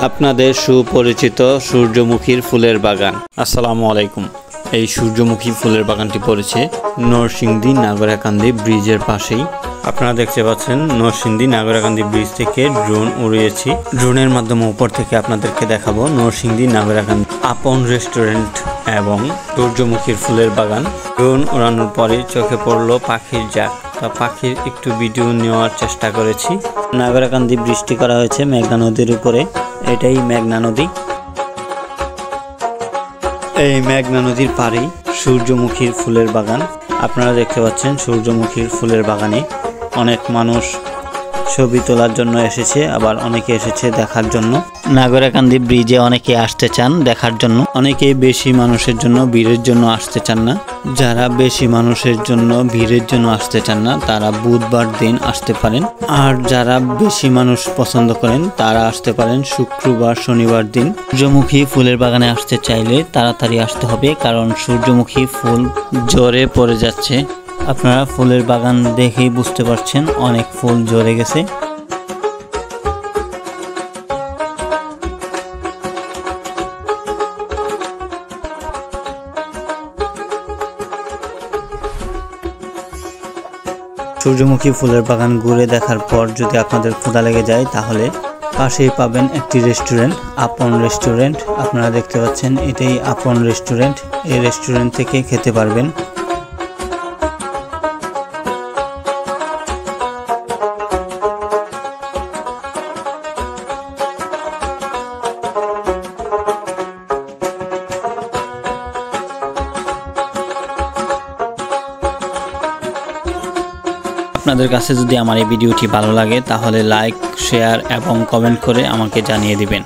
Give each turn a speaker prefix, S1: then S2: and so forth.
S1: আপনাদের সুপরিচিত সূর্যমুখীর ফুলের বাগান। আসসালামু আলাইকুম। এই সূর্যমুখী ফুলের বাগানটি পড়েছে নরসিংদী নাগরাকান্দি ব্রিজের পাশেই। আপনারা দেখতে পাচ্ছেন নরসিংদী নাগরাকান্দি ব্রিজ থেকে ড্রোন উড়িয়েছি। ড্রোনের মাধ্যমে উপর থেকে আপনাদেরকে দেখাবো নরসিংদী নাগরাকান্দি আপন রেস্টুরেন্ট এবং সূর্যমুখীর ফুলের বাগান। ড্রোন উড়ানোর পরে চোখে পড়লো পাখির জাক। পাখির একটু ভিডিও নেওয়ার চেষ্টা করেছি। নাগরাকান্দি ব্রিজটি করা হয়েছে মেঘনা নদীর উপরে। এটাই মেঘনা নদী। এই মেঘনা নদীর পাড়েই সূর্যমুখীর ফুলের বাগান। আপনারা দেখতে পাচ্ছেন সূর্যমুখীর ফুলের বাগানে অনেক মানুষ ছবি তোলার জন্য এসেছে, আবার অনেকে এসেছে দেখার জন্য। নাগরাকান্দি ব্রিজে অনেকে আসতে চান দেখার জন্য, অনেকে বেশি মানুষের জন্য ভিড়ের জন্য আসতে চান না। যারা বেশি মানুষের জন্য ভিড়ের জন্য আসতে চান না তারা বুধবার দিন আসতে পারেন, আর যারা বেশি মানুষ পছন্দ করেন তারা আসতে পারেন শুক্রবার শনিবার দিন। সূর্যমুখী ফুলের বাগানে আসতে চাইলে তাড়াতাড়ি আসতে হবে, কারণ সূর্যমুখী ফুল ঝরে পড়ে যাচ্ছে। আপনারা ফুলের বাগান দেখেই বুঝতে পারছেন অনেক ফুল ঝরে গেছে। সূর্যমুখী ফুলের বাগান ঘুরে দেখার পর যদি আপনাদের ক্ষুধা লেগে যায় তাহলে পাশেই পাবেন একটি রেস্টুরেন্ট, আপন রেস্টুরেন্ট। আপনারা দেখতে পাচ্ছেন এটাই আপন রেস্টুরেন্ট। এই রেস্টুরেন্ট থেকে খেতে পারবেন। আপনাদের কাছে যদি আমার এই ভিডিওটি ভালো লাগে তাহলে লাইক, শেয়ার এবং কমেন্ট করে আমাকে জানিয়ে দিবেন।